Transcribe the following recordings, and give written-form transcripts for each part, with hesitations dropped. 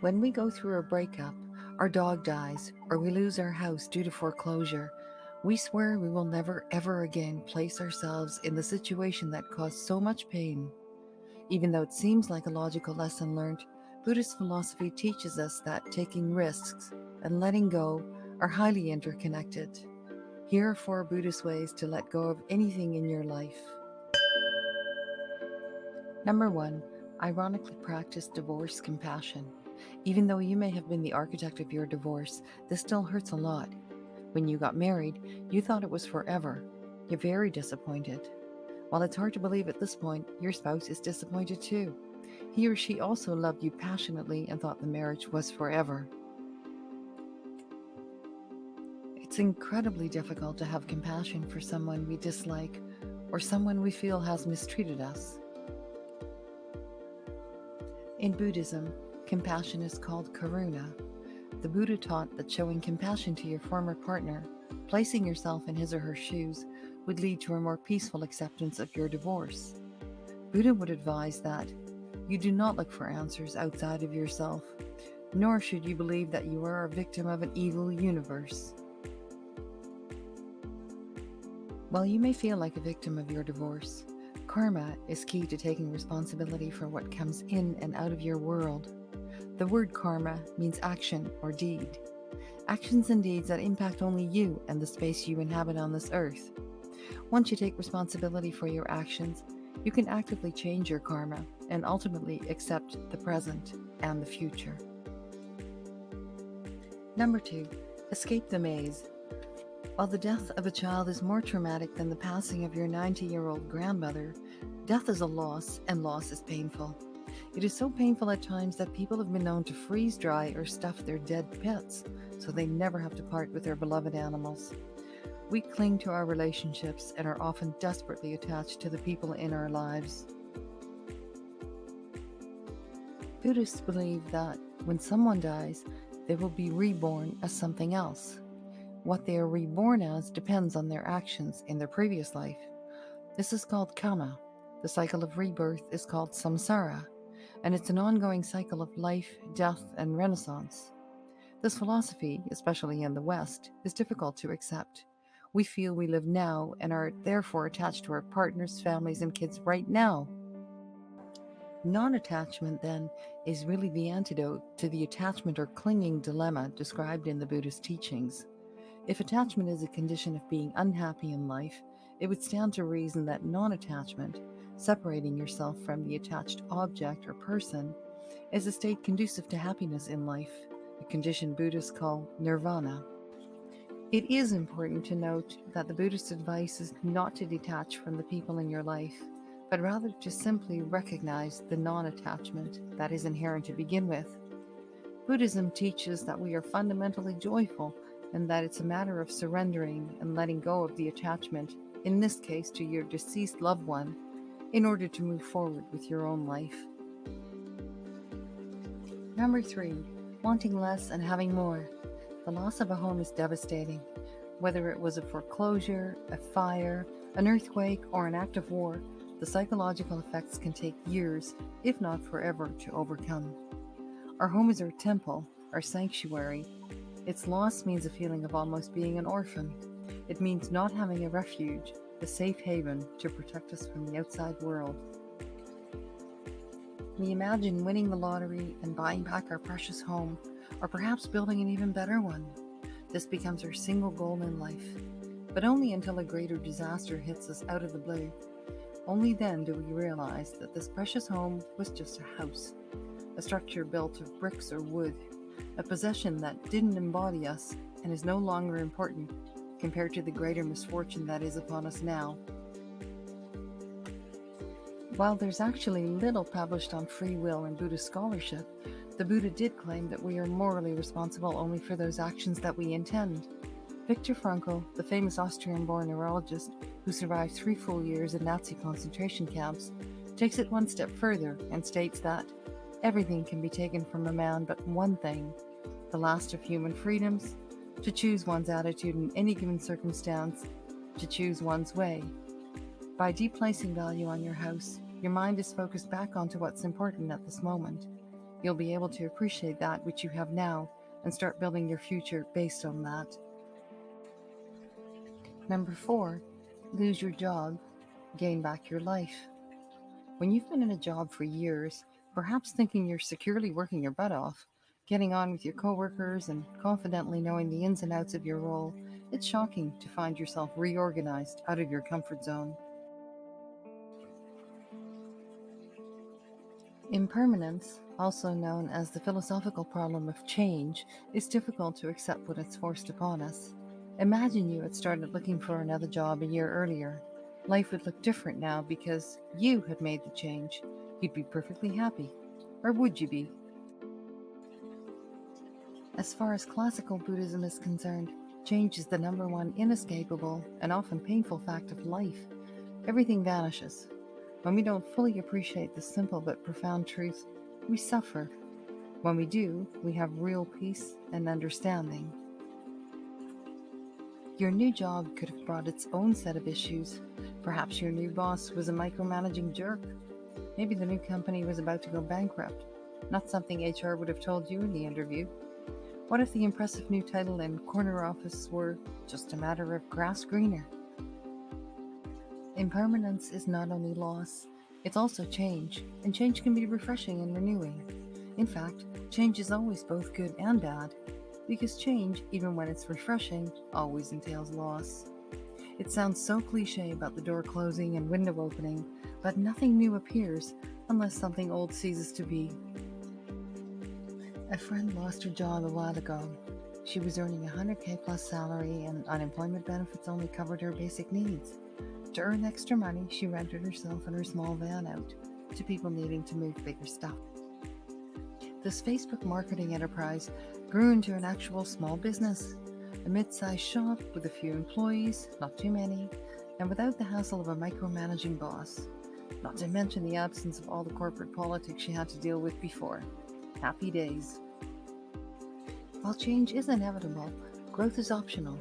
When we go through a breakup, our dog dies, or we lose our house due to foreclosure, we swear we will never ever again place ourselves in the situation that caused so much pain. Even though it seems like a logical lesson learned, Buddhist philosophy teaches us that taking risks and letting go are highly interconnected. Here are 4 Buddhist ways to let go of anything in your life. Number 1, ironically practice divorce compassion. Even though you may have been the architect of your divorce, this still hurts a lot. When you got married, you thought it was forever. You're very disappointed. While it's hard to believe at this point, your spouse is disappointed too. He or she also loved you passionately and thought the marriage was forever. It's incredibly difficult to have compassion for someone we dislike or someone we feel has mistreated us. In Buddhism, compassion is called karuna. The Buddha taught that showing compassion to your former partner, placing yourself in his or her shoes, would lead to a more peaceful acceptance of your divorce. Buddha would advise that you do not look for answers outside of yourself, nor should you believe that you are a victim of an evil universe. While you may feel like a victim of your divorce, karma is key to taking responsibility for what comes in and out of your world. The word karma means action or deed. Actions and deeds that impact only you and the space you inhabit on this earth. Once you take responsibility for your actions, you can actively change your karma and ultimately accept the present and the future. Number 2, escape the maze. While the death of a child is more traumatic than the passing of your 90-year-old grandmother, death is a loss, and loss is painful. It is so painful at times that people have been known to freeze dry or stuff their dead pets so they never have to part with their beloved animals. We cling to our relationships and are often desperately attached to the people in our lives. Buddhists believe that when someone dies, they will be reborn as something else. What they are reborn as depends on their actions in their previous life. This is called karma. The cycle of rebirth is called samsara, and it's an ongoing cycle of life, death, and renaissance. This philosophy, especially in the West, is difficult to accept. We feel we live now and are therefore attached to our partners, families, and kids right now. Non-attachment, then, is really the antidote to the attachment or clinging dilemma described in the Buddhist teachings. If attachment is a condition of being unhappy in life, it would stand to reason that non-attachment, separating yourself from the attached object or person, is a state conducive to happiness in life, a condition Buddhists call nirvana. It is important to note that the Buddhist advice is not to detach from the people in your life, but rather to simply recognize the non-attachment that is inherent to begin with. Buddhism teaches that we are fundamentally joyful and that it's a matter of surrendering and letting go of the attachment, in this case to your deceased loved one, in order to move forward with your own life. Number 3, wanting less and having more. The loss of a home is devastating. Whether it was a foreclosure, a fire, an earthquake, or an act of war, the psychological effects can take years, if not forever, to overcome. Our home is our temple, our sanctuary. Its loss means a feeling of almost being an orphan. It means not having a refuge, a safe haven to protect us from the outside world. We imagine winning the lottery and buying back our precious home, or perhaps building an even better one. This becomes our single goal in life, but only until a greater disaster hits us out of the blue. Only then do we realize that this precious home was just a house, a structure built of bricks or wood, a possession that didn't embody us and is no longer important compared to the greater misfortune that is upon us now. While there's actually little published on free will in Buddhist scholarship, the Buddha did claim that we are morally responsible only for those actions that we intend. Viktor Frankl, the famous Austrian-born neurologist who survived 3 full years in Nazi concentration camps, takes it one step further and states that everything can be taken from a man but one thing, the last of human freedoms, to choose one's attitude in any given circumstance, to choose one's way. By deplacing value on your house, your mind is focused back onto what's important at this moment. You'll be able to appreciate that which you have now and start building your future based on that. Number 4, lose your job, gain back your life. When you've been in a job for years, perhaps thinking you're securely working your butt off, getting on with your coworkers and confidently knowing the ins and outs of your role, it's shocking to find yourself reorganized out of your comfort zone. Impermanence, also known as the philosophical problem of change, is difficult to accept when it's forced upon us. Imagine you had started looking for another job a year earlier. Life would look different now because you had made the change. You'd be perfectly happy. Or would you be? As far as classical Buddhism is concerned, change is the number one inescapable and often painful fact of life. Everything vanishes. When we don't fully appreciate this simple but profound truth, we suffer. When we do, we have real peace and understanding. Your new job could have brought its own set of issues. Perhaps your new boss was a micromanaging jerk. Maybe the new company was about to go bankrupt. Not something HR would have told you in the interview. What if the impressive new title and corner office were just a matter of grass greener? Impermanence is not only loss, it's also change, and change can be refreshing and renewing. In fact, change is always both good and bad, because change, even when it's refreshing, always entails loss. It sounds so cliche about the door closing and window opening, but nothing new appears unless something old ceases to be. A friend lost her job a while ago. She was earning a 100K plus salary and unemployment benefits only covered her basic needs. To earn extra money, she rented herself and her small van out to people needing to move bigger stuff. This Facebook marketing enterprise grew into an actual small business, a mid-sized shop with a few employees, not too many, and without the hassle of a micromanaging boss, not to mention the absence of all the corporate politics she had to deal with before. Happy days. While change is inevitable, growth is optional.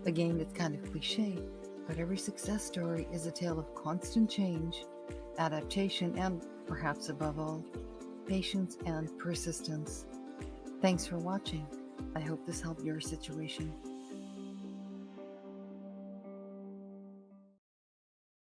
Again, it's kind of cliche, but every success story is a tale of constant change, adaptation, and, perhaps above all, patience and persistence. Thanks for watching. I hope this helped your situation.